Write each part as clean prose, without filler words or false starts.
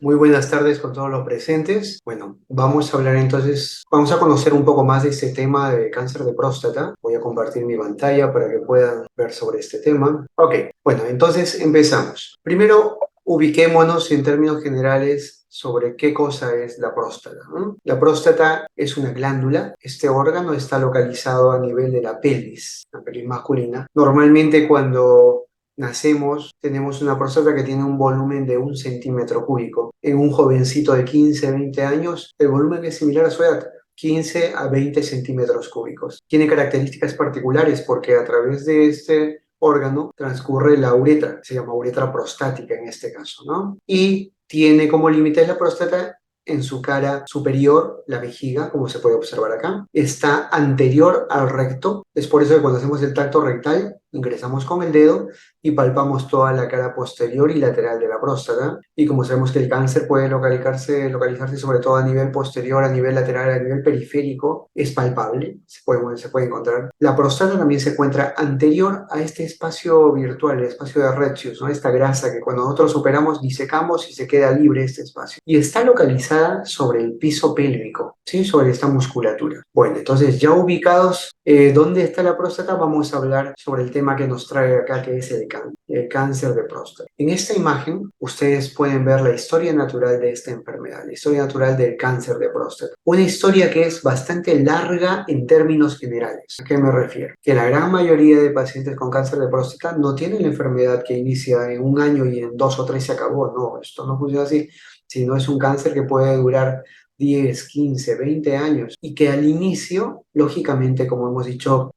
Muy buenas tardes con todos los presentes. Bueno, vamos a hablar entonces, vamos a conocer un poco más de este tema de cáncer de próstata. Voy a compartir mi pantalla para que puedan ver sobre este tema. Ok, bueno, entonces empezamos. Primero, ubiquémonos en términos generales sobre qué cosa es la próstata, ¿no? La próstata es una glándula. Este órgano está localizado a nivel de la pelvis masculina. Normalmente cuando nacemos, tenemos una próstata que tiene un volumen de 1 centímetro cúbico. En un jovencito de 15, 20 años, el volumen es similar a su edad, 15 a 20 centímetros cúbicos. Tiene características particulares porque a través de este órgano transcurre la uretra, se llama uretra prostática en este caso, ¿no? Y tiene como límite la próstata en su cara superior, la vejiga, como se puede observar acá, está anterior al recto. Es por eso que cuando hacemos el tacto rectal, ingresamos con el dedo y palpamos toda la cara posterior y lateral de la próstata. Y como sabemos que el cáncer puede localizarse sobre todo a nivel posterior, a nivel lateral, a nivel periférico, es palpable, se puede encontrar. La próstata también se encuentra anterior a este espacio virtual, el espacio de Retzius, ¿no? Esta grasa que cuando nosotros operamos disecamos y se queda libre este espacio. Y está localizada sobre el piso pélvico, ¿sí? Sobre esta musculatura. Bueno, entonces ya ubicados dónde está la próstata, vamos a hablar sobre el tema que nos trae acá, que es el cáncer de próstata. En esta imagen, ustedes pueden ver la historia natural de esta enfermedad, la historia natural del cáncer de próstata. Una historia que es bastante larga en términos generales. ¿A qué me refiero? Que la gran mayoría de pacientes con cáncer de próstata no tienen la enfermedad que inicia en un año y en 2 o 3 se acabó. No, esto no funciona así, sino es un cáncer que puede durar 10, 15, 20 años y que al inicio, lógicamente, como hemos dicho,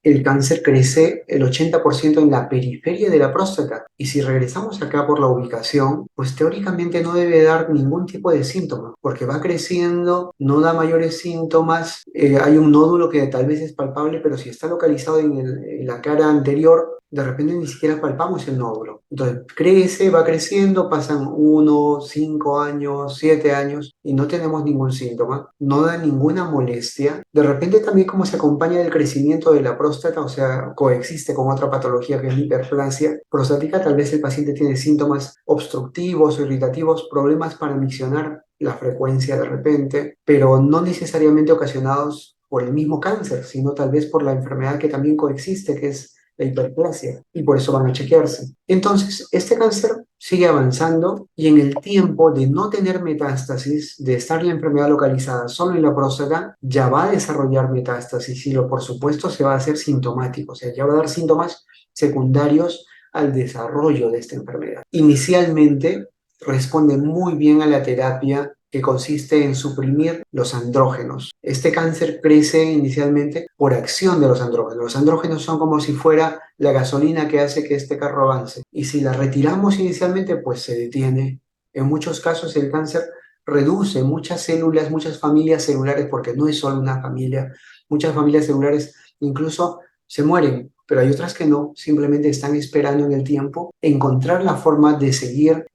el cáncer crece el 80% en la periferia de la próstata. Y si regresamos acá por la ubicación, pues teóricamente no debe dar ningún tipo de síntoma, porque va creciendo, no da mayores síntomas. Hay un nódulo que tal vez es palpable, pero si está localizado en la cara anterior, de repente ni siquiera palpamos el nódulo. Entonces crece, va creciendo, pasan 1, 5 años, 7 años y no tenemos ningún síntoma, no da ninguna molestia. De repente también como se acompaña del crecimiento de la próstata, o sea, coexiste con otra patología que es la hiperplasia prostática, tal vez el paciente tiene síntomas obstructivos o irritativos, problemas para miccionar la frecuencia de repente, pero no necesariamente ocasionados por el mismo cáncer, sino tal vez por la enfermedad que también coexiste, que es la hiperplasia, y por eso van a chequearse. Entonces, este cáncer sigue avanzando y en el tiempo de no tener metástasis, de estar la enfermedad localizada solo en la próstata, ya va a desarrollar metástasis y por supuesto se va a hacer sintomático, o sea, ya va a dar síntomas secundarios al desarrollo de esta enfermedad. Inicialmente responde muy bien a la terapia que consiste en suprimir los andrógenos. Este cáncer crece inicialmente por acción de los andrógenos. Los andrógenos son como si fuera la gasolina que hace que este carro avance. Y si la retiramos inicialmente, pues se detiene. En muchos casos el cáncer reduce muchas células, muchas familias celulares, porque no es solo una familia. Muchas familias celulares incluso se mueren, pero hay otras que no, simplemente están esperando en el tiempo encontrar la forma de seguir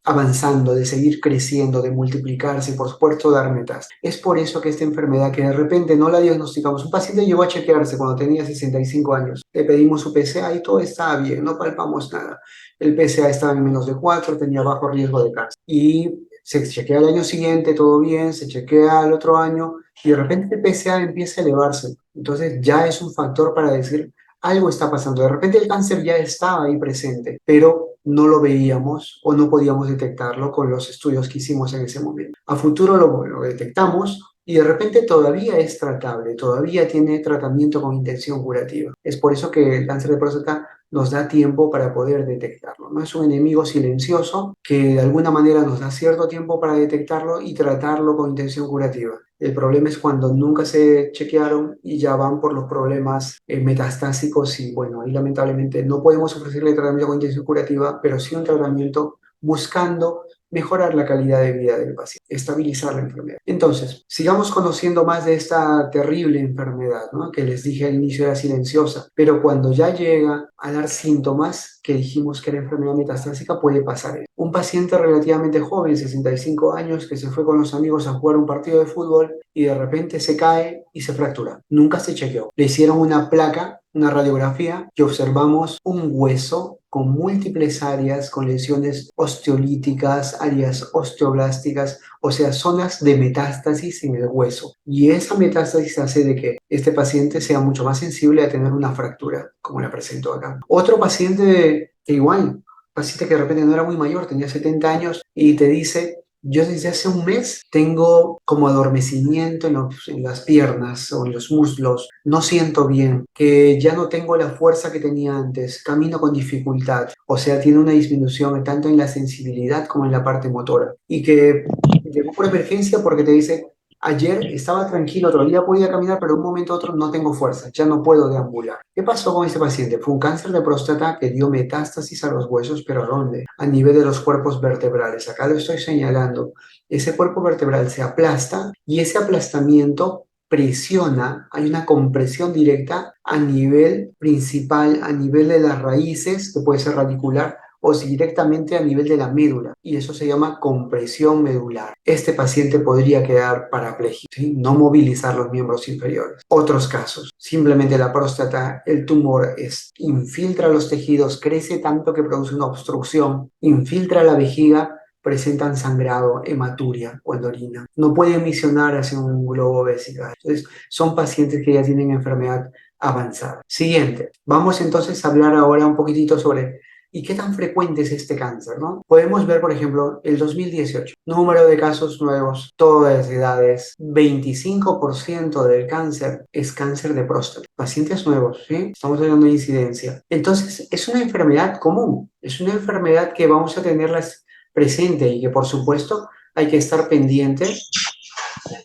avanzando, de seguir creciendo, de multiplicarse y por supuesto dar metas. Es por eso que esta enfermedad que de repente no la diagnosticamos, un paciente llegó a chequearse cuando tenía 65 años, le pedimos su PSA y todo estaba bien, no palpamos nada. El PSA estaba en menos de 4, tenía bajo riesgo de cáncer. Y se chequea al año siguiente, todo bien, se chequea al otro año y de repente el PSA empieza a elevarse. Entonces ya es un factor para decir algo está pasando. De repente el cáncer ya estaba ahí presente, pero no lo veíamos o no podíamos detectarlo con los estudios que hicimos en ese momento. A futuro lo detectamos y de repente todavía es tratable, todavía tiene tratamiento con intención curativa. Es por eso que el cáncer de próstata nos da tiempo para poder detectarlo. No es un enemigo silencioso que de alguna manera nos da cierto tiempo para detectarlo y tratarlo con intención curativa. El problema es cuando nunca se chequearon y ya van por los problemas metastásicos y bueno, ahí lamentablemente no podemos ofrecerle tratamiento con intención curativa, pero sí un tratamiento buscando mejorar la calidad de vida del paciente, estabilizar la enfermedad. Entonces, sigamos conociendo más de esta terrible enfermedad, ¿no? Que les dije al inicio era silenciosa, pero cuando ya llega a dar síntomas que dijimos que era enfermedad metastásica, puede pasar eso. Un paciente relativamente joven, 65 años, que se fue con los amigos a jugar un partido de fútbol y de repente se cae y se fractura. Nunca se chequeó. Le hicieron una placa, una radiografía y observamos un hueso con múltiples áreas, con lesiones osteolíticas, áreas osteoblásticas, o sea, zonas de metástasis en el hueso. Y esa metástasis hace de que este paciente sea mucho más sensible a tener una fractura, como la presento acá. Otro paciente que igual, paciente que de repente no era muy mayor, tenía 70 años y te dice, yo desde hace un mes tengo como adormecimiento en las piernas o en los muslos, no siento bien, que ya no tengo la fuerza que tenía antes, camino con dificultad, o sea, tiene una disminución tanto en la sensibilidad como en la parte motora. Y que llegó por emergencia porque te dice, ayer estaba tranquilo, todavía podía caminar, pero de un momento a otro no tengo fuerza, ya no puedo deambular. ¿Qué pasó con ese paciente? Fue un cáncer de próstata que dio metástasis a los huesos, pero ¿a dónde? A nivel de los cuerpos vertebrales. Acá lo estoy señalando. Ese cuerpo vertebral se aplasta y ese aplastamiento presiona, hay una compresión directa a nivel principal, a nivel de las raíces, que puede ser radicular, o si directamente a nivel de la médula, y eso se llama compresión medular. Este paciente podría quedar parapléjico, ¿sí? No movilizar los miembros inferiores. Otros casos, simplemente la próstata, el tumor infiltra los tejidos, crece tanto que produce una obstrucción, infiltra la vejiga, presentan sangrado, hematuria cuando orina. No puede emisionar hacia un globo vesical. Entonces, son pacientes que ya tienen enfermedad avanzada. Siguiente, vamos entonces a hablar ahora un poquitito sobre ¿y qué tan frecuente es este cáncer, no? Podemos ver, por ejemplo, el 2018, número de casos nuevos, todas edades, 25% del cáncer es cáncer de próstata. Pacientes nuevos, ¿sí? Estamos hablando de incidencia. Entonces, es una enfermedad común, es una enfermedad que vamos a tenerlas presente y que, por supuesto, hay que estar pendiente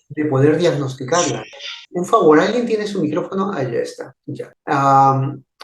de poder diagnosticarla. Un favor, ¿alguien tiene su micrófono? Ah, ya está, ya.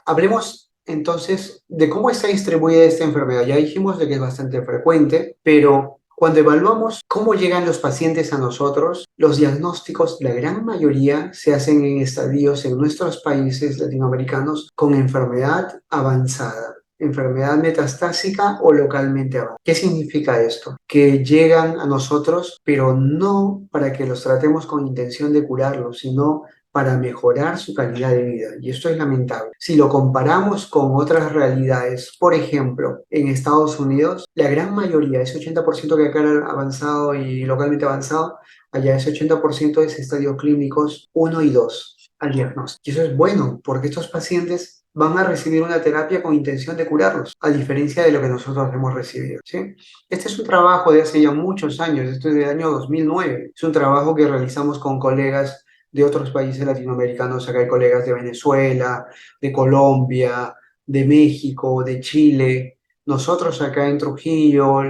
Hablemos entonces de cómo está distribuida esta enfermedad. Ya dijimos de que es bastante frecuente, pero cuando evaluamos cómo llegan los pacientes a nosotros, los diagnósticos, la gran mayoría se hacen en estadios en nuestros países latinoamericanos con enfermedad avanzada, enfermedad metastásica o localmente avanzada. ¿Qué significa esto? Que llegan a nosotros, pero no para que los tratemos con intención de curarlos, sino para mejorar su calidad de vida. Y esto es lamentable. Si lo comparamos con otras realidades, por ejemplo, en Estados Unidos, la gran mayoría, ese 80% que acá era avanzado y localmente avanzado, allá ese 80% es estadios clínicos 1 y 2 al diagnóstico. Y eso es bueno, porque estos pacientes van a recibir una terapia con intención de curarlos, a diferencia de lo que nosotros hemos recibido, ¿sí? Este es un trabajo de hace ya muchos años, esto es del año 2009. Es un trabajo que realizamos con colegas de otros países latinoamericanos. Acá hay colegas de Venezuela, de Colombia, de México, de Chile. Nosotros acá en Trujillo,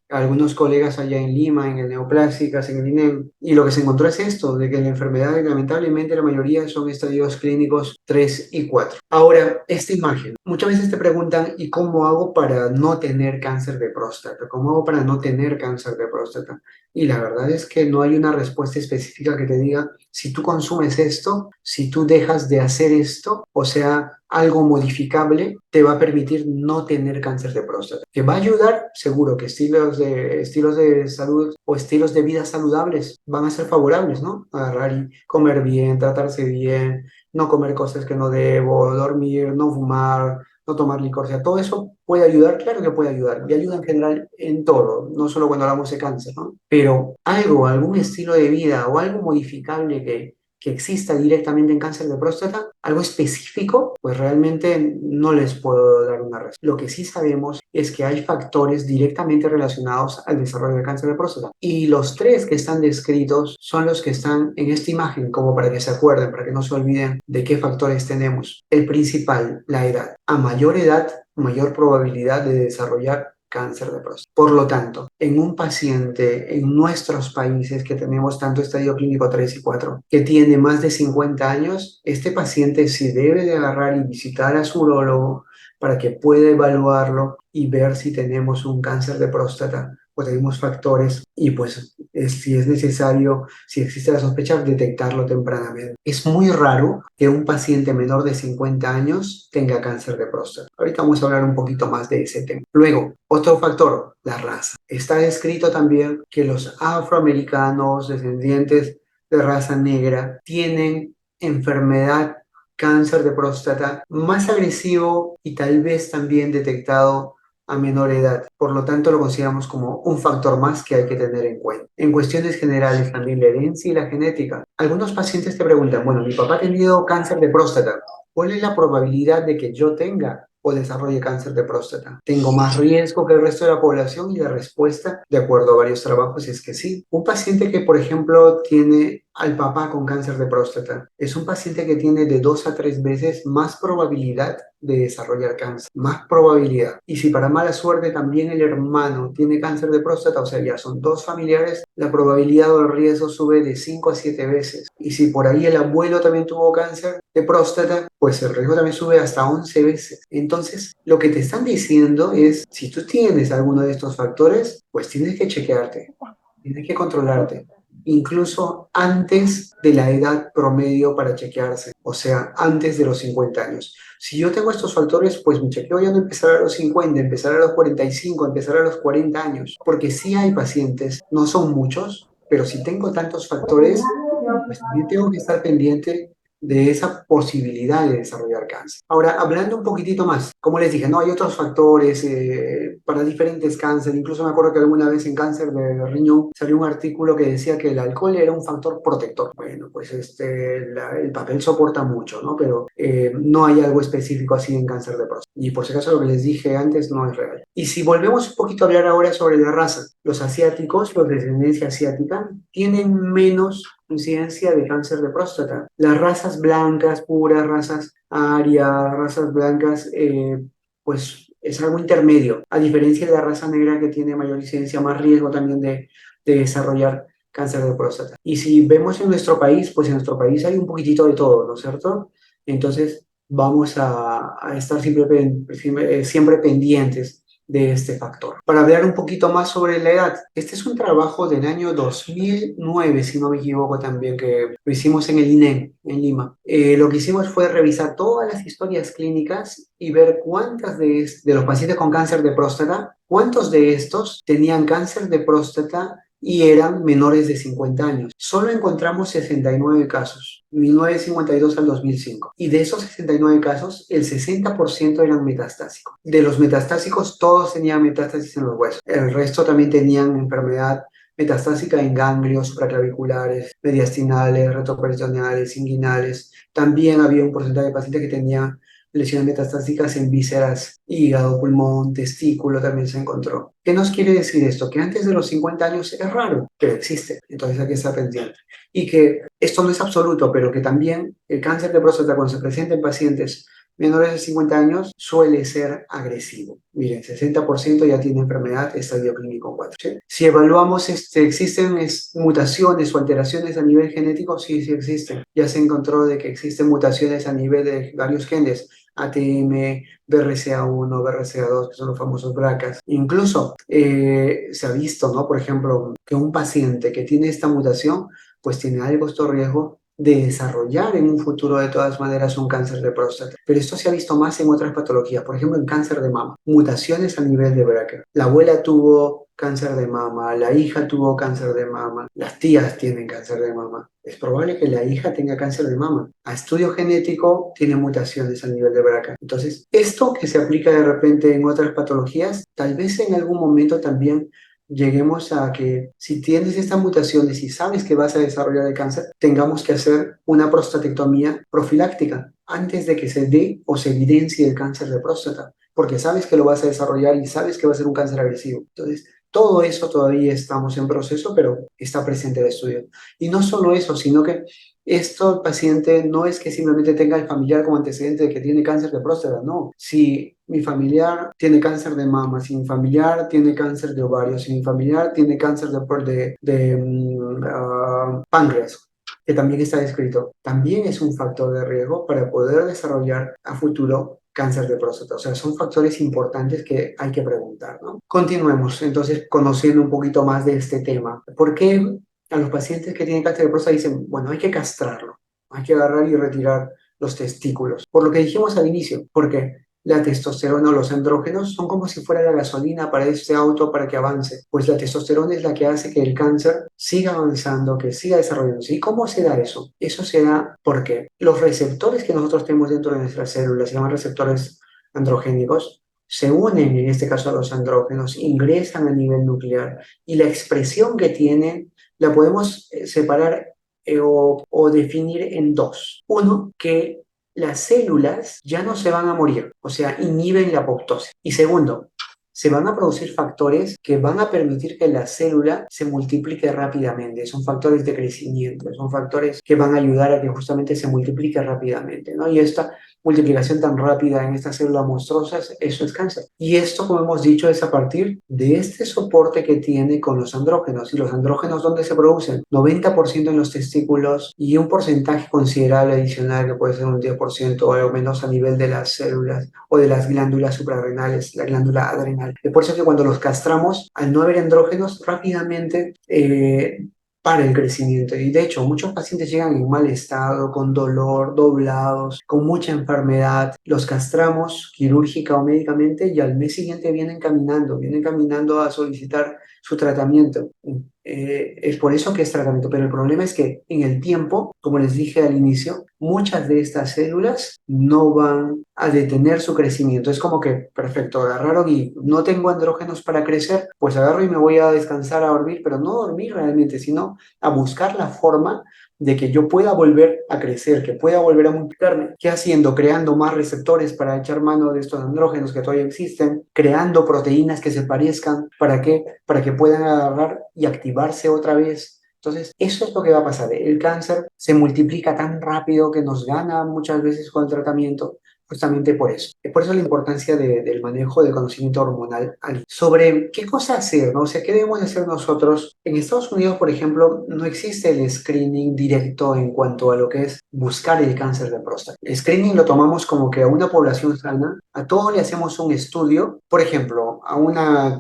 algunos colegas allá en Lima, en el Neoplásicas, en el INEM, y lo que se encontró es esto, de que la enfermedad, lamentablemente, la mayoría son estadios clínicos 3 y 4. Ahora, esta imagen, muchas veces te preguntan, ¿y cómo hago para no tener cáncer de próstata? ¿Cómo hago para no tener cáncer de próstata? Y la verdad es que no hay una respuesta específica que te diga, si tú consumes esto, si tú dejas de hacer esto, o sea, algo modificable, te va a permitir no tener cáncer de próstata. ¿Que va a ayudar? Seguro que estilos de salud o estilos de vida saludables van a ser favorables, ¿no? Agarrar y comer bien, tratarse bien, no comer cosas que no debo, dormir, no fumar, no tomar licor. O sea, todo eso puede ayudar, claro que puede ayudar, y ayuda en general en todo, no solo cuando hablamos de cáncer, ¿no? Pero algo, algún estilo de vida o algo modificable que exista directamente en cáncer de próstata, algo específico, pues realmente no les puedo dar una respuesta. Lo que sí sabemos es que hay factores directamente relacionados al desarrollo del cáncer de próstata. Y los tres que están descritos son los que están en esta imagen, como para que se acuerden, para que no se olviden de qué factores tenemos. El principal, la edad. A mayor edad, mayor probabilidad de desarrollar cáncer de próstata. Por lo tanto, en un paciente en nuestros países que tenemos tanto estadio clínico 3 y 4, que tiene más de 50 años, este paciente sí debe de agarrar y visitar a su urólogo para que pueda evaluarlo y ver si tenemos un cáncer de próstata o tenemos factores y pues si es necesario, si existe la sospecha, detectarlo tempranamente. Es muy raro que un paciente menor de 50 años tenga cáncer de próstata. Ahorita vamos a hablar un poquito más de ese tema. Luego, otro factor, la raza. Está descrito también que los afroamericanos descendientes de raza negra tienen enfermedad, cáncer de próstata más agresivo y tal vez también detectado a menor edad. Por lo tanto, lo consideramos como un factor más que hay que tener en cuenta. En cuestiones generales, también la herencia y la genética. Algunos pacientes te preguntan, bueno, mi papá ha tenido cáncer de próstata. ¿Cuál es la probabilidad de que yo tenga o desarrolle cáncer de próstata? ¿Tengo más riesgo que el resto de la población? Y la respuesta, de acuerdo a varios trabajos, es que sí. Un paciente que, por ejemplo, tiene al papá con cáncer de próstata es un paciente que tiene de 2 a 3 veces más probabilidad de desarrollar cáncer, más probabilidad. Y si para mala suerte también el hermano tiene cáncer de próstata, o sea, ya son dos familiares, la probabilidad o el riesgo sube de 5 a 7 veces. Y si por ahí el abuelo también tuvo cáncer de próstata, pues el riesgo también sube hasta 11 veces. Entonces, lo que te están diciendo es, si tú tienes alguno de estos factores, pues tienes que chequearte, tienes que controlarte, incluso antes de la edad promedio para chequearse, o sea, antes de los 50 años. Si yo tengo estos factores, pues mi chequeo ya no empezará a los 50, empezará a los 45, empezará a los 40 años, porque sí hay pacientes, no son muchos, pero si tengo tantos factores, pues también tengo que estar pendiente de esa posibilidad de desarrollar cáncer. Ahora, hablando un poquitito más, como les dije, no hay otros factores para diferentes cánceres. Incluso me acuerdo que alguna vez en cáncer de riñón salió un artículo que decía que el alcohol era un factor protector. Bueno, pues el papel soporta mucho, ¿no? Pero no hay algo específico así en cáncer de próstata. Y por si acaso lo que les dije antes no es real. Y si volvemos un poquito a hablar ahora sobre la raza, los asiáticos, los de descendencia asiática, tienen menos incidencia de cáncer de próstata. Las razas blancas, puras, razas arias, razas blancas, pues es algo intermedio, a diferencia de la raza negra que tiene mayor incidencia, más riesgo también de desarrollar cáncer de próstata. Y si vemos en nuestro país, pues en nuestro país hay un poquitito de todo, ¿no es cierto? Entonces vamos a estar siempre pendientes de este factor. Para hablar un poquito más sobre la edad, este es un trabajo del año 2009, si no me equivoco también, que lo hicimos en el INEM, en Lima. Lo que hicimos fue revisar todas las historias clínicas y ver cuántas de los pacientes con cáncer de próstata, cuántos de estos tenían cáncer de próstata y eran menores de 50 años. Solo encontramos 69 casos, 1952 al 2005. Y de esos 69 casos, el 60% eran metastásicos. De los metastásicos, todos tenían metástasis en los huesos. El resto también tenían enfermedad metastásica en ganglios supraclaviculares, mediastinales, retroperitoneales, inguinales. También había un porcentaje de pacientes que tenían lesiones metastásicas en vísceras, hígado, pulmón, testículo también se encontró. ¿Qué nos quiere decir esto? Que antes de los 50 años es raro, pero existe. Entonces hay que estar pendiente. Y que esto no es absoluto, pero que también el cáncer de próstata cuando se presenta en pacientes menores de 50 años suele ser agresivo. Miren, 60% ya tiene enfermedad estadio clínico 4. ¿Sí? Si evaluamos, ¿existen mutaciones o alteraciones a nivel genético? Sí, sí existen. Ya se encontró de que existen mutaciones a nivel de varios genes. ATM, BRCA1, BRCA2, que son los famosos BRCAs. Incluso se ha visto, ¿no? Por ejemplo, que un paciente que tiene esta mutación, pues tiene alto riesgo de desarrollar en un futuro de todas maneras un cáncer de próstata. Pero esto se ha visto más en otras patologías, por ejemplo en cáncer de mama, mutaciones a nivel de BRCA. La abuela tuvo cáncer de mama, la hija tuvo cáncer de mama, las tías tienen cáncer de mama. Es probable que la hija tenga cáncer de mama. A estudio genético tiene mutaciones a nivel de BRCA. Entonces, esto que se aplica de repente en otras patologías, tal vez en algún momento también lleguemos a que si tienes estas mutaciones y sabes que vas a desarrollar el cáncer, tengamos que hacer una prostatectomía profiláctica antes de que se dé o se evidencie el cáncer de próstata, porque sabes que lo vas a desarrollar y sabes que va a ser un cáncer agresivo. Entonces, todo eso todavía estamos en proceso, pero está presente el estudio. Y no solo eso, sino que esto el paciente no es que simplemente tenga el familiar como antecedente de que tiene cáncer de próstata, no. Si mi familiar tiene cáncer de mama, si mi familiar tiene cáncer de ovario, si mi familiar tiene cáncer de páncreas, que también está descrito, también es un factor de riesgo para poder desarrollar a futuro cáncer de próstata. O sea, son factores importantes que hay que preguntar, ¿no? Continuemos entonces conociendo un poquito más de este tema. ¿Por qué a los pacientes que tienen cáncer de próstata dicen, bueno, hay que castrarlo, hay que agarrar y retirar los testículos? Por lo que dijimos al inicio, porque La testosterona o los andrógenos son como si fuera la gasolina para este auto para que avance. Pues la testosterona es la que hace que el cáncer siga avanzando, que siga desarrollándose. ¿Y cómo se da eso? Eso se da porque los receptores que nosotros tenemos dentro de nuestras células, se llaman receptores androgénicos, se unen en este caso a los andrógenos, ingresan a nivel nuclear y la expresión que tienen la podemos separar o definir en dos. Uno, que las células ya no se van a morir, o sea, inhiben la apoptosis. Y segundo, se van a producir factores que van a permitir que la célula se multiplique rápidamente. Son factores de crecimiento, son factores que van a ayudar a que justamente se multiplique rápidamente, ¿no? Y esta multiplicación tan rápida en estas células monstruosas, eso es cáncer. Y esto, como hemos dicho, es a partir de este soporte que tiene con los andrógenos. ¿Y los andrógenos dónde se producen? 90% en los testículos y un porcentaje considerable adicional, que puede ser un 10% o algo menos a nivel de las células o de las glándulas suprarrenales, la glándula adrenal. Es por eso que cuando los castramos, al no haber andrógenos, rápidamente para el crecimiento. Y de hecho, muchos pacientes llegan en mal estado, con dolor, doblados, con mucha enfermedad. Los castramos quirúrgica o médicamente y al mes siguiente vienen caminando a solicitar su tratamiento. Es por eso que es tratamiento, pero el problema es que en el tiempo, como les dije al inicio, muchas de estas células no van a detener su crecimiento. Es como que, perfecto, agarraron y no tengo andrógenos para crecer, pues agarro y me voy a descansar, a dormir, pero no dormir realmente, sino a buscar la forma de que yo pueda volver a crecer, que pueda volver a multiplicarme. ¿Qué haciendo? Creando más receptores para echar mano de estos andrógenos que todavía existen, creando proteínas que se parezcan, ¿para qué? Para que puedan agarrar y activarse otra vez. Entonces, eso es lo que va a pasar. El cáncer se multiplica tan rápido que nos gana muchas veces con el tratamiento, justamente por eso. Es por eso la importancia del manejo del conocimiento hormonal sobre qué cosa hacer, ¿no? O sea, ¿qué debemos hacer nosotros? En Estados Unidos, por ejemplo, no existe el screening directo en cuanto a lo que es buscar el cáncer de próstata. El screening lo tomamos como que a una población sana, a todos le hacemos un estudio, por ejemplo,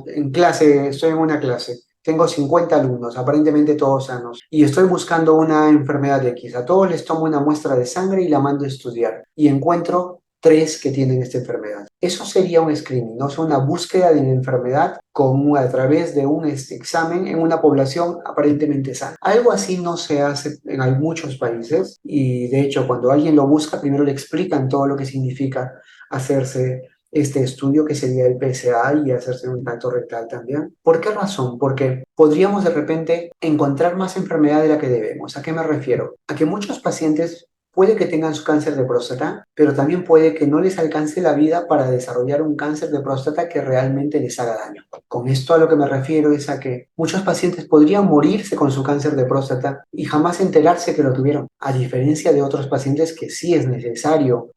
en clase, estoy en una clase. Tengo 50 alumnos, aparentemente todos sanos, y estoy buscando una enfermedad X. A todos les tomo una muestra de sangre y la mando a estudiar. Y encuentro tres que tienen esta enfermedad. Eso sería un screening, ¿no? Es una búsqueda de la enfermedad a través de un examen en una población aparentemente sana. Algo así no se hace en muchos países y de hecho cuando alguien lo busca primero le explican todo lo que significa hacerse este estudio que sería el PSA y hacerse un tacto rectal también. ¿Por qué razón? Porque podríamos de repente encontrar más enfermedad de la que debemos. ¿A qué me refiero? A que muchos pacientes puede que tengan su cáncer de próstata, pero también puede que no les alcance la vida para desarrollar un cáncer de próstata que realmente les haga daño. Con esto a lo que me refiero es a que muchos pacientes podrían morirse con su cáncer de próstata y jamás enterarse que lo tuvieron, a diferencia de otros pacientes que sí es necesario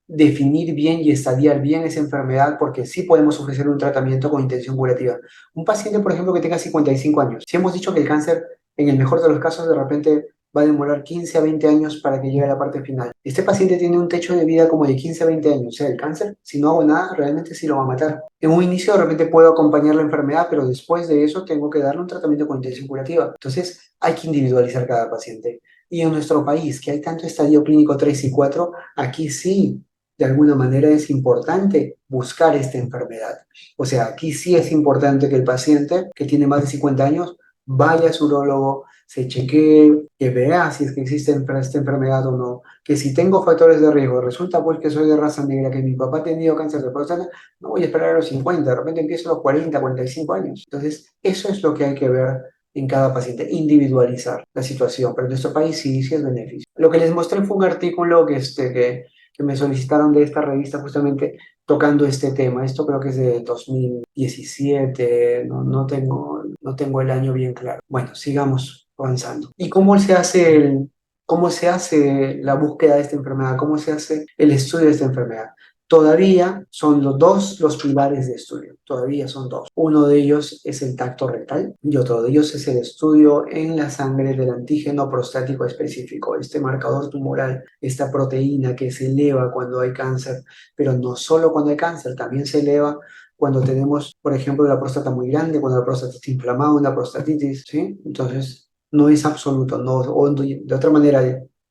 definir bien y estadiar bien esa enfermedad porque sí podemos ofrecer un tratamiento con intención curativa. Un paciente, por ejemplo, que tenga 55 años, si hemos dicho que el cáncer, en el mejor de los casos, de repente va a demorar 15 a 20 años para que llegue a la parte final. Este paciente tiene un techo de vida como de 15 a 20 años, o sea, el cáncer, si no hago nada, realmente sí lo va a matar. En un inicio de repente puedo acompañar la enfermedad, pero después de eso tengo que darle un tratamiento con intención curativa. Entonces, hay que individualizar cada paciente. Y en nuestro país, que hay tanto estadio clínico 3 y 4, aquí sí, de alguna manera es importante buscar esta enfermedad. O sea, aquí sí es importante que el paciente que tiene más de 50 años vaya a su urólogo, se chequee, que vea si es que existe esta enfermedad o no, que si tengo factores de riesgo, resulta pues que soy de raza negra, que mi papá ha tenido cáncer de próstata, no voy a esperar a los 50, de repente empiezo a los 40, 45 años. Entonces, eso es lo que hay que ver en cada paciente, individualizar la situación, pero en nuestro país sí, sí es beneficio. Lo que les mostré fue un artículo que me solicitaron de esta revista justamente tocando este tema. Esto creo que es de 2017, no tengo el año bien claro. Bueno, sigamos avanzando. ¿Y cómo se hace la búsqueda de esta enfermedad? ¿Cómo se hace el estudio de esta enfermedad? Todavía son los dos los pilares de estudio, todavía son dos. Uno de ellos es el tacto rectal y otro de ellos es el estudio en la sangre del antígeno prostático específico, este marcador tumoral, esta proteína que se eleva cuando hay cáncer, pero no solo cuando hay cáncer, también se eleva cuando tenemos, por ejemplo, la próstata muy grande, cuando la próstata está inflamada, una prostatitis, ¿sí? Entonces, no es absoluto, no, o de otra manera,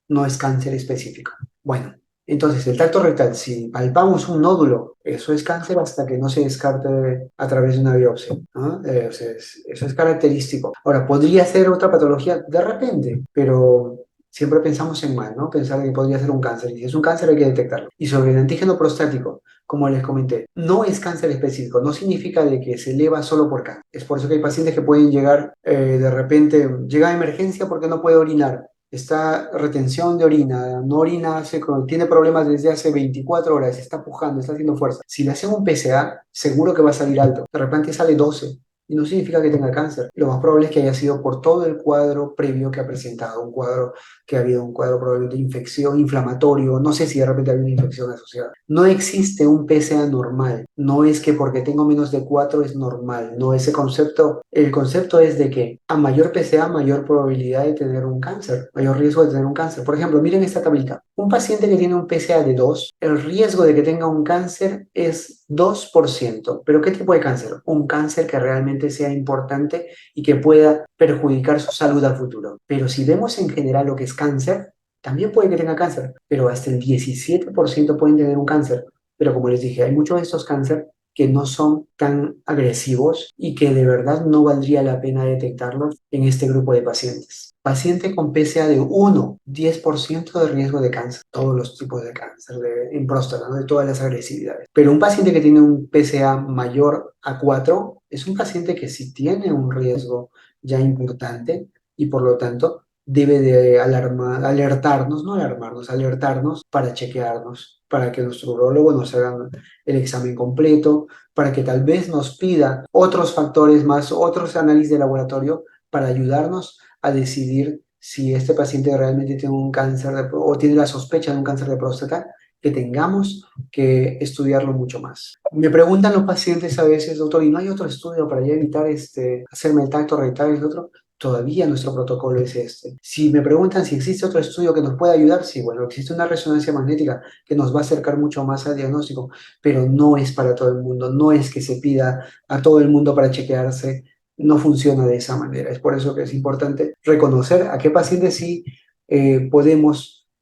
no es cáncer específico. Bueno. Entonces, el tacto rectal, si palpamos un nódulo, eso es cáncer hasta que no se descarte a través de una biopsia, ¿no? O sea, eso es característico. Ahora, ¿podría ser otra patología? De repente, pero siempre pensamos en mal, ¿no? Pensar que podría ser un cáncer. Y si es un cáncer hay que detectarlo. Y sobre el antígeno prostático, como les comenté, no es cáncer específico, no significa de que se eleva solo por cáncer. Es por eso que hay pacientes que pueden llegar, de repente, llega a emergencia porque no puede orinar. Está retención de orina, no orina, tiene problemas desde hace 24 horas, está pujando, está haciendo fuerza. Si le hacen un PSA, seguro que va a salir alto. De repente sale 12 y no significa que tenga cáncer. Lo más probable es que haya sido por todo el cuadro previo que ha presentado, un cuadro que ha habido un cuadro probablemente de infección, inflamatorio, no sé si de repente hay una infección asociada. No existe un PSA normal, no es que porque tengo menos de 4 es normal, no, ese concepto, el concepto es de que a mayor PSA, mayor probabilidad de tener un cáncer, mayor riesgo de tener un cáncer. Por ejemplo, miren esta tablita, un paciente que tiene un PSA de 2, el riesgo de que tenga un cáncer es 2%, pero ¿qué tipo de cáncer? Un cáncer que realmente sea importante y que pueda perjudicar su salud al futuro. Pero si vemos en general lo que es cáncer, también puede que tenga cáncer, pero hasta el 17% pueden tener un cáncer. Pero como les dije, hay muchos de estos cáncer que no son tan agresivos y que de verdad no valdría la pena detectarlos en este grupo de pacientes. Paciente con PSA de 1, 10% de riesgo de cáncer, todos los tipos de cáncer en próstata, ¿no? De todas las agresividades. Pero un paciente que tiene un PSA mayor a 4 es un paciente que sí tiene un riesgo ya importante y por lo tanto debe de alertarnos, no alarmarnos, alertarnos para chequearnos, para que nuestro urologo nos haga el examen completo, para que tal vez nos pida otros factores más, otros análisis de laboratorio para ayudarnos a decidir si este paciente realmente tiene un cáncer o tiene la sospecha de un cáncer de próstata, que tengamos que estudiarlo mucho más. Me preguntan los pacientes a veces, doctor, ¿y no hay otro estudio para ya evitar hacerme el tacto rectal y el otro? Todavía nuestro protocolo es este. Si me preguntan si existe otro estudio que nos pueda ayudar, sí, bueno, existe una resonancia magnética que nos va a acercar mucho más al diagnóstico, pero no es para todo el mundo, no es que se pida a todo el mundo para chequearse, no funciona de esa manera. Es por eso que es importante reconocer a qué pacientes sí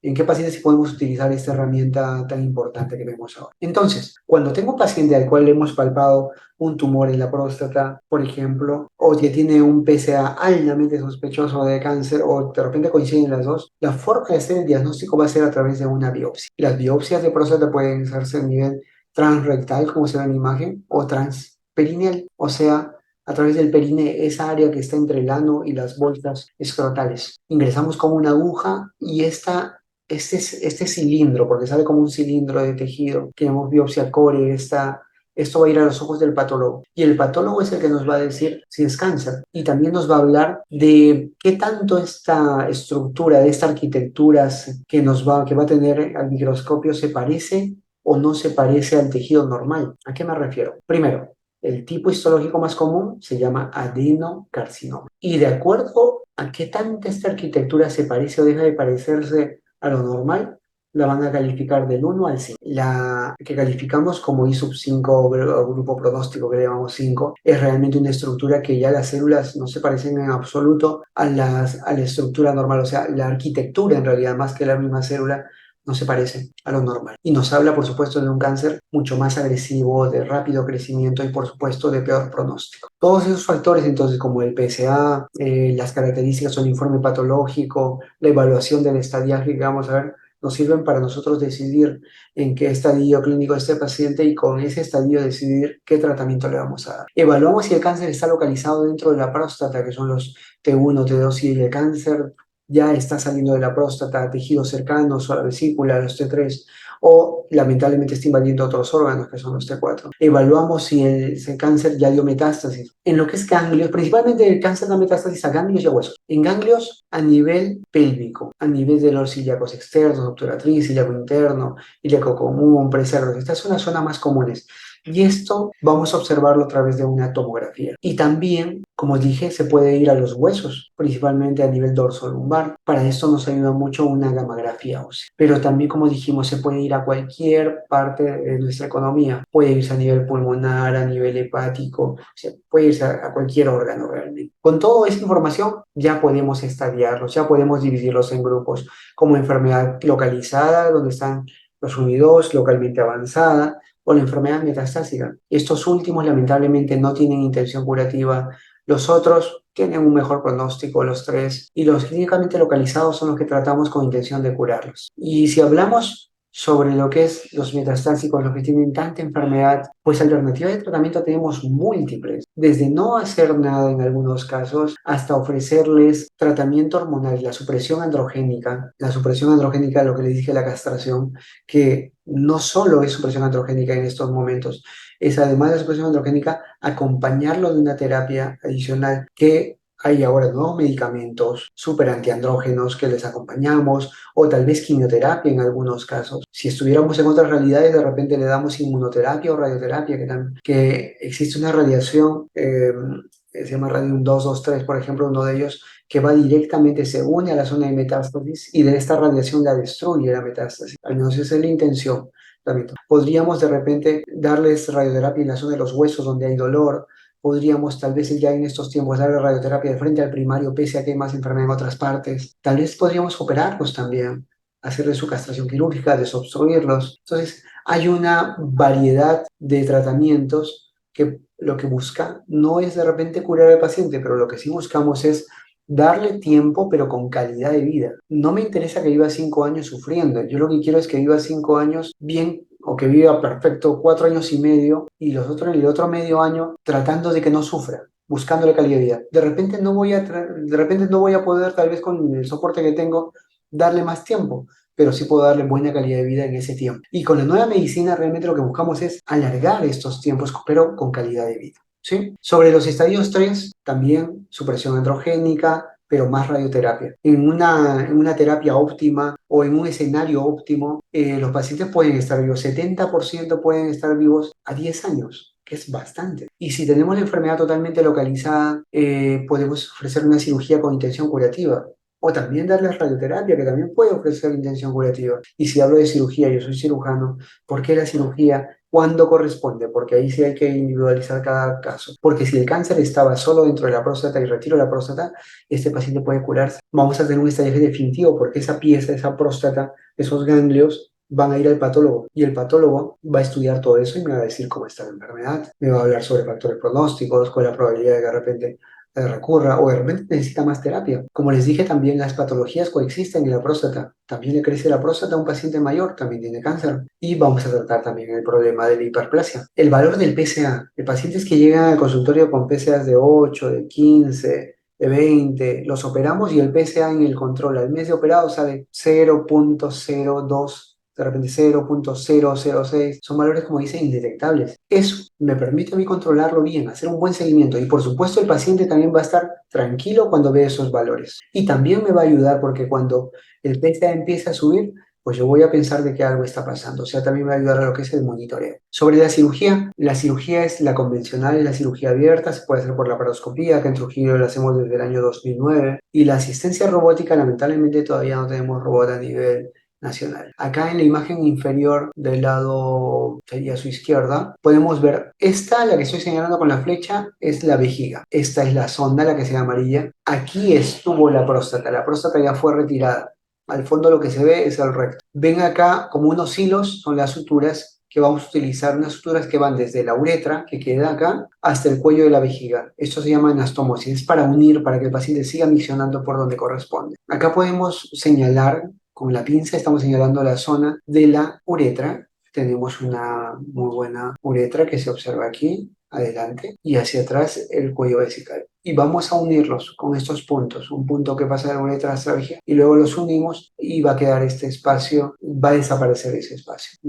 en qué pacientes sí podemos utilizar esta herramienta tan importante que vemos ahora. Entonces, cuando tengo un paciente al cual le hemos palpado un tumor en la próstata, por ejemplo, o que tiene un PSA altamente sospechoso de cáncer, o de repente coinciden las dos, la forma de hacer el diagnóstico va a ser a través de una biopsia. Las biopsias de próstata pueden hacerse a nivel transrectal, como se ve en la imagen, o transperineal, o sea, a través del perine, esa área que está entre el ano y las bolsas escrotales. Ingresamos con una aguja y este cilindro, porque sale como un cilindro de tejido, que llamamos biopsia core, esto va a ir a los ojos del patólogo. Y el patólogo es el que nos va a decir si es cáncer. Y también nos va a hablar de qué tanto esta estructura, de esta arquitectura que va a tener al microscopio se parece o no se parece al tejido normal. ¿A qué me refiero? Primero, el tipo histológico más común se llama adenocarcinoma. Y de acuerdo a qué tanta esta arquitectura se parece o deja de parecerse a lo normal, la van a calificar del 1 al 5. La que calificamos como I sub 5 o grupo pronóstico que le llamamos 5 es realmente una estructura que ya las células no se parecen en absoluto a la estructura normal, o sea, la arquitectura en realidad más que la misma célula no se parece a lo normal. Y nos habla, por supuesto, de un cáncer mucho más agresivo, de rápido crecimiento y, por supuesto, de peor pronóstico. Todos esos factores, entonces, como el PSA, las características o el informe patológico, la evaluación del estadiaje que vamos a ver, nos sirven para nosotros decidir en qué estadio clínico está el paciente y con ese estadio decidir qué tratamiento le vamos a dar. Evaluamos si el cáncer está localizado dentro de la próstata, que son los T1, T2, y el cáncer ya está saliendo de la próstata, tejidos cercanos o la vesícula, los T3, o lamentablemente está invadiendo otros órganos, que son los T4. Evaluamos si ese cáncer ya dio metástasis. En lo que es ganglios, principalmente el cáncer da metástasis a ganglios y a huesos. En ganglios a nivel pélvico, a nivel de los ilíacos externos, obturatriz, ilíaco interno, ilíaco común, precerdos. Estas son las zonas más comunes. Y esto vamos a observarlo a través de una tomografía. Y también, como dije, se puede ir a los huesos, principalmente a nivel dorso-lumbar. Para esto nos ayuda mucho una gamografía ósea. Pero también, como dijimos, se puede ir a cualquier parte de nuestra economía. Puede irse a nivel pulmonar, a nivel hepático, o sea, puede irse a cualquier órgano realmente. Con toda esa información ya podemos estadiarlos, ya podemos dividirlos en grupos como enfermedad localizada, donde están los UNI2 localmente avanzada o la enfermedad metastásica. Estos últimos lamentablemente no tienen intención curativa, los otros tienen un mejor pronóstico, los tres, y los clínicamente localizados son los que tratamos con intención de curarlos. Y si hablamos sobre lo que es los metastásicos, los que tienen tanta enfermedad, pues alternativas de tratamiento tenemos múltiples, desde no hacer nada en algunos casos hasta ofrecerles tratamiento hormonal, la supresión androgénica, lo que les dije, la castración, que no solo es supresión androgénica en estos momentos, es además de la supresión androgénica acompañarlo de una terapia adicional que hay ahora nuevos medicamentos súper antiandrógenos que les acompañamos, o tal vez quimioterapia en algunos casos. Si estuviéramos en otras realidades, de repente le damos inmunoterapia o radioterapia, que existe una radiación, se llama radium 223, por ejemplo, uno de ellos, que va directamente, se une a la zona de metástasis y de esta radiación la destruye la metástasis. Al menos esa es la intención. Podríamos de repente darles radioterapia en la zona de los huesos donde hay dolor. Podríamos tal vez ya en estos tiempos darle radioterapia de frente al primario, pese a que hay más enfermedad en otras partes. Tal vez podríamos operarlos también, hacerle su castración quirúrgica, desobstruirlos. Entonces, hay una variedad de tratamientos que lo que busca no es de repente curar al paciente, pero lo que sí buscamos es darle tiempo, pero con calidad de vida. No me interesa que viva 5 años sufriendo. Yo lo que quiero es que viva 5 años bien o que viva perfecto 4 años y medio y los otros, el otro medio año tratando de que no sufra, buscándole calidad de vida. De repente no voy a poder, tal vez con el soporte que tengo, darle más tiempo, pero sí puedo darle buena calidad de vida en ese tiempo. Y con la nueva medicina realmente lo que buscamos es alargar estos tiempos, pero con calidad de vida. ¿Sí? Sobre los estadios 3 también supresión androgénica, pero más radioterapia. En una terapia óptima o en un escenario óptimo, los pacientes pueden estar vivos, 70% pueden estar vivos a 10 años, que es bastante. Y si tenemos la enfermedad totalmente localizada, podemos ofrecer una cirugía con intención curativa. O también darles radioterapia, que también puede ofrecer intención curativa. Y si hablo de cirugía, yo soy cirujano, ¿por qué la cirugía? ¿Cuándo corresponde? Porque ahí sí hay que individualizar cada caso. Porque si el cáncer estaba solo dentro de la próstata y retiro la próstata, este paciente puede curarse. Vamos a tener un estallaje definitivo porque esa pieza, esa próstata, esos ganglios van a ir al patólogo y el patólogo va a estudiar todo eso y me va a decir cómo está la enfermedad, me va a hablar sobre factores pronósticos, cuál es la probabilidad de que de repente recurra o de repente necesita más terapia. Como les dije, también las patologías coexisten en la próstata. También le crece la próstata a un paciente mayor, también tiene cáncer. Y vamos a tratar también el problema de la hiperplasia. El valor del PSA. De pacientes que llegan al consultorio con PSAs de 8, de 15, de 20, los operamos y el PSA en el control al mes de operado sale 0,02, de repente 0,006, son valores, como dicen, indetectables. Eso me permite a mí controlarlo bien, hacer un buen seguimiento y por supuesto el paciente también va a estar tranquilo cuando ve esos valores. Y también me va a ayudar porque cuando el PSA empieza a subir, pues yo voy a pensar de que algo está pasando. O sea, también me va a ayudar a lo que es el monitoreo. Sobre la cirugía es la convencional, es la cirugía abierta, se puede hacer por la laparoscopía, que en Trujillo la hacemos desde el año 2009. Y la asistencia robótica, lamentablemente todavía no tenemos robot a nivel nacional. Acá en la imagen inferior del lado, sería su izquierda, podemos ver esta, la que estoy señalando con la flecha, es la vejiga. Esta es la sonda, la que se ve amarilla. Aquí estuvo la próstata ya fue retirada. Al fondo lo que se ve es el recto. Ven acá como unos hilos, son las suturas que vamos a utilizar, unas suturas que van desde la uretra, que queda acá, hasta el cuello de la vejiga. Esto se llama anastomosis, es para unir, para que el paciente siga misionando por donde corresponde. Acá podemos señalar, con la pinza estamos señalando la zona de la uretra. Tenemos una muy buena uretra que se observa aquí, adelante, y hacia atrás el cuello vesical. Y vamos a unirlos con estos puntos, un punto que pasa de la uretra hasta la vejiga, y luego los unimos y va a quedar este espacio, va a desaparecer ese espacio.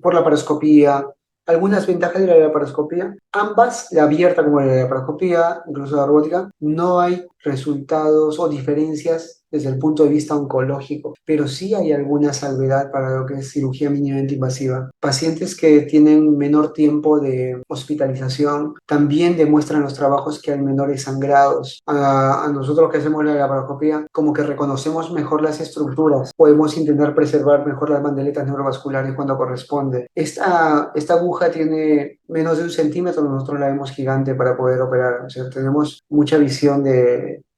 Por la paroscopía, algunas ventajas de la laparoscopía, ambas, la abierta como la laparoscopía, incluso la robótica, no hay resultados o diferencias desde el punto de vista oncológico, pero sí hay alguna salvedad para lo que es cirugía mínimamente invasiva. Pacientes que tienen menor tiempo de hospitalización también demuestran los trabajos que hay menores sangrados. A nosotros que hacemos la laparoscopía, como que reconocemos mejor las estructuras, podemos intentar preservar mejor las bandeletas neurovasculares cuando corresponde. Esta aguja tiene menos de 1 centímetro, nosotros la vemos gigante para poder operar. O sea, tenemos mucha visión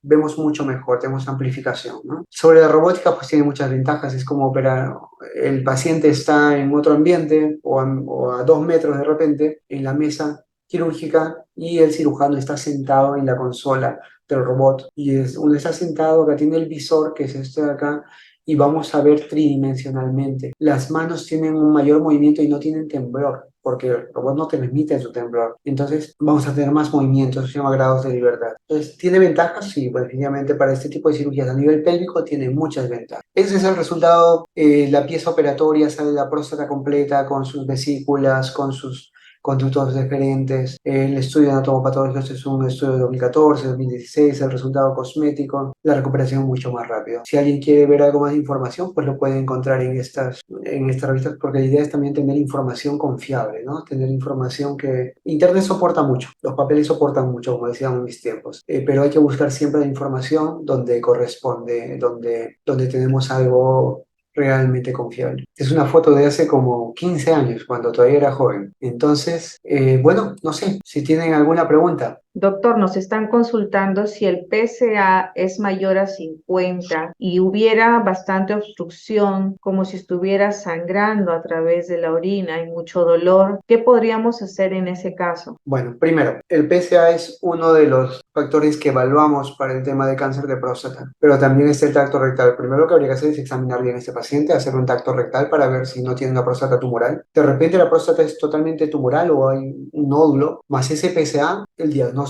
vemos mucho mejor, tenemos amplificación, ¿no? Sobre la robótica, pues tiene muchas ventajas, es como operar, el paciente está en otro ambiente o a 2 metros de repente en la mesa quirúrgica y el cirujano está sentado en la consola del robot y uno está sentado, acá tiene el visor, que es este de acá, y vamos a ver tridimensionalmente. Las manos tienen un mayor movimiento y no tienen temblor, porque el robot no transmite su temblor. Entonces vamos a tener más movimientos, se llama grados de libertad. Entonces, ¿tiene ventajas? Sí, pues, definitivamente para este tipo de cirugías a nivel pélvico tiene muchas ventajas. Ese es el resultado, la pieza operatoria sale la próstata completa con sus vesículas, con sus conductos deferentes. El estudio anatomopatológico este es un estudio de 2014, 2016, el resultado cosmético, la recuperación mucho más rápido. Si alguien quiere ver algo más de información, pues lo puede encontrar en estas revistas, porque la idea es también tener información confiable, ¿no? Tener información que Internet soporta mucho, los papeles soportan mucho, como decíamos en mis tiempos, pero hay que buscar siempre la información donde corresponde, donde tenemos algo realmente confiable. Es una foto de hace como 15 años, cuando todavía era joven. Entonces, bueno, no sé si tienen alguna pregunta. Doctor, nos están consultando si el PSA es mayor a 50 y hubiera bastante obstrucción, como si estuviera sangrando a través de la orina y mucho dolor. ¿Qué podríamos hacer en ese caso? Bueno, primero, el PSA es uno de los factores que evaluamos para el tema de cáncer de próstata, pero también está el tacto rectal. Primero lo que habría que hacer es examinar bien a este paciente, hacer un tacto rectal para ver si no tiene una próstata tumoral. De repente la próstata es totalmente tumoral o hay un nódulo, más ese PSA, el diagnóstico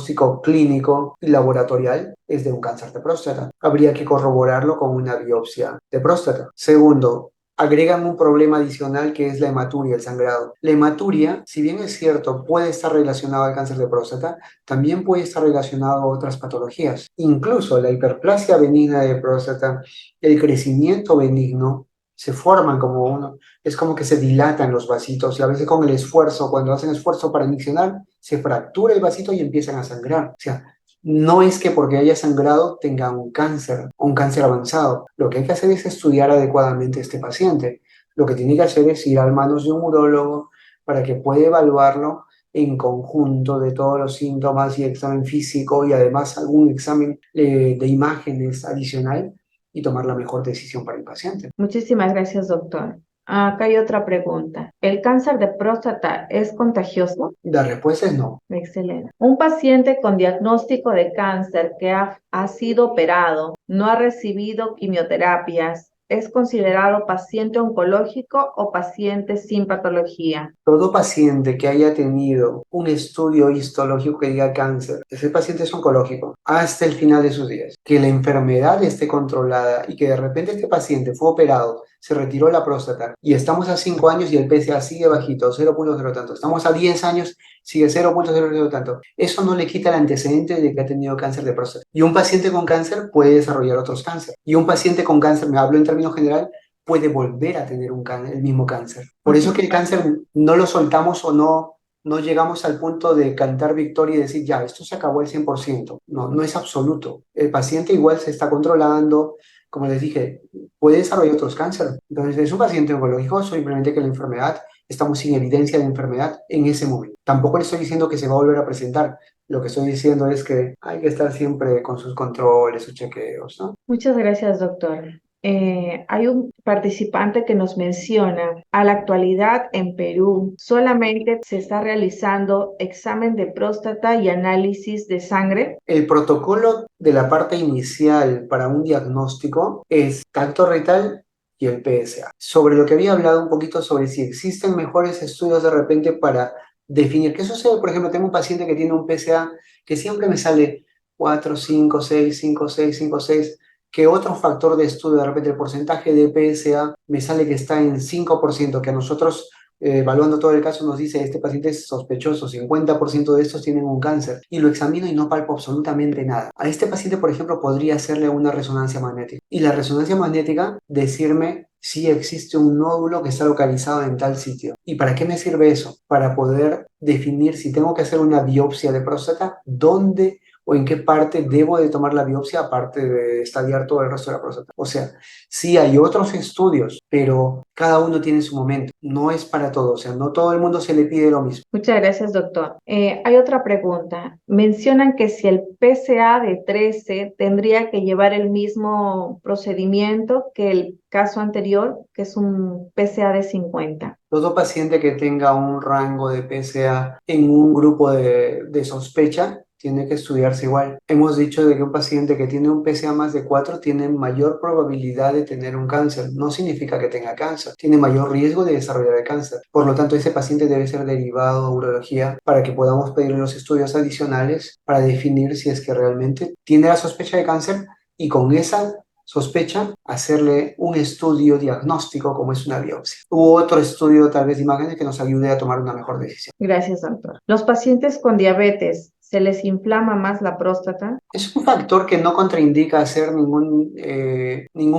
clínico y laboratorial es de un cáncer de próstata. Habría que corroborarlo con una biopsia de próstata. Segundo, agregan un problema adicional que es la hematuria, el sangrado. La hematuria, si bien es cierto, puede estar relacionado al cáncer de próstata, también puede estar relacionado a otras patologías. Incluso la hiperplasia benigna de próstata, el crecimiento benigno, se forman como uno, es como que se dilatan los vasitos y a veces con el esfuerzo, cuando hacen esfuerzo para miccionar, se fractura el vasito y empiezan a sangrar. O sea, no es que porque haya sangrado tenga un cáncer avanzado. Lo que hay que hacer es estudiar adecuadamente a este paciente. Lo que tiene que hacer es ir a manos de un urólogo para que pueda evaluarlo en conjunto de todos los síntomas y examen físico y además algún examen de imágenes adicional y tomar la mejor decisión para el paciente. Muchísimas gracias, doctor. Acá hay otra pregunta. ¿El cáncer de próstata es contagioso? La respuesta es no. Excelente. Un paciente con diagnóstico de cáncer que ha sido operado, no ha recibido quimioterapias, ¿es considerado paciente oncológico o paciente sin patología? Todo paciente que haya tenido un estudio histológico que diga cáncer, ese paciente es oncológico hasta el final de sus días. Que la enfermedad esté controlada y que de repente este paciente fue operado, se retiró la próstata y estamos a 5 años y el PSA sigue bajito, 0,0 tanto. Estamos a 10 años, sigue 0,00 tanto. Eso no le quita el antecedente de que ha tenido cáncer de próstata. Y un paciente con cáncer puede desarrollar otros cánceres. Y un paciente con cáncer, me hablo en términos general, puede volver a tener el mismo cáncer. Por eso que el cáncer no lo soltamos o no llegamos al punto de cantar victoria y decir, ya, esto se acabó al 100%. No, no es absoluto. El paciente igual se está controlando, como les dije, puede desarrollar otros cánceres. Entonces, es un paciente oncológico, simplemente que la enfermedad, estamos sin evidencia de enfermedad en ese momento. Tampoco le estoy diciendo que se va a volver a presentar. Lo que estoy diciendo es que hay que estar siempre con sus controles, sus chequeos, ¿no? Muchas gracias, doctor. Hay un participante que nos menciona, a la actualidad en Perú solamente se está realizando examen de próstata y análisis de sangre. El protocolo de la parte inicial para un diagnóstico es tacto rectal y el PSA. Sobre lo que había hablado un poquito sobre si existen mejores estudios de repente para definir qué sucede. Por ejemplo, tengo un paciente que tiene un PSA que siempre me sale 4, 5, 6, 5, 6, 5, 6. Que otro factor de estudio, de repente el porcentaje de PSA me sale que está en 5%, que a nosotros evaluando todo el caso nos dice, este paciente es sospechoso, 50% de estos tienen un cáncer, y lo examino y no palpo absolutamente nada. A este paciente, por ejemplo, podría hacerle una resonancia magnética, y la resonancia magnética decirme si existe un nódulo que está localizado en tal sitio. ¿Y para qué me sirve eso? Para poder definir si tengo que hacer una biopsia de próstata, dónde o en qué parte debo de tomar la biopsia aparte de estadiar todo el resto de la próstata. O sea, sí hay otros estudios, pero cada uno tiene su momento. No es para todos, o sea, no todo el mundo se le pide lo mismo. Muchas gracias, doctor. Hay otra pregunta. Mencionan que si el PSA de 13 tendría que llevar el mismo procedimiento que el caso anterior, que es un PSA de 50. Todo paciente que tenga un rango de PSA en un grupo de sospecha tiene que estudiarse igual. Hemos dicho de que un paciente que tiene un PSA más de 4 tiene mayor probabilidad de tener un cáncer. No significa que tenga cáncer, tiene mayor riesgo de desarrollar el cáncer. Por lo tanto, ese paciente debe ser derivado a urología para que podamos pedirle los estudios adicionales para definir si es que realmente tiene la sospecha de cáncer y con esa sospecha, hacerle un estudio diagnóstico como es una biopsia. U otro estudio tal vez de imágenes que nos ayude a tomar una mejor decisión. Gracias, doctor. Los pacientes con diabetes, ¿se les inflama más la próstata? Es un factor que no contraindica hacer ningún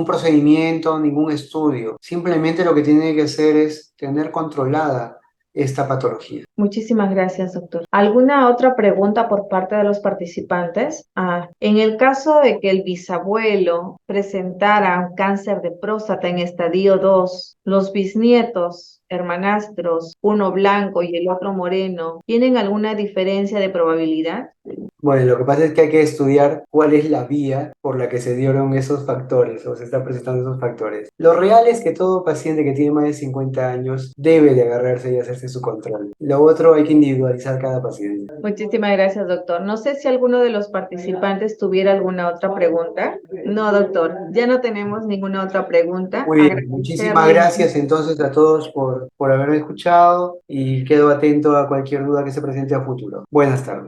procedimiento, ningún estudio. Simplemente lo que tiene que hacer es tener controlada esta patología. Muchísimas gracias, doctor. ¿Alguna otra pregunta por parte de los participantes? En el caso de que el bisabuelo presentara un cáncer de próstata en estadio 2, los bisnietos, hermanastros, uno blanco y el otro moreno, ¿tienen alguna diferencia de probabilidad? Bueno, lo que pasa es que hay que estudiar cuál es la vía por la que se dieron esos factores o se están presentando esos factores. Lo real es que todo paciente que tiene más de 50 años debe de agarrarse y hacerse su control. Lo otro hay que individualizar cada paciente. Muchísimas gracias, doctor. No sé si alguno de los participantes tuviera alguna otra pregunta. No, doctor, ya no tenemos ninguna otra pregunta. Muy bien, muchísimas Agradecerle. gracias entonces a todos por haberme escuchado y quedo atento a cualquier duda que se presente a futuro. Buenas tardes.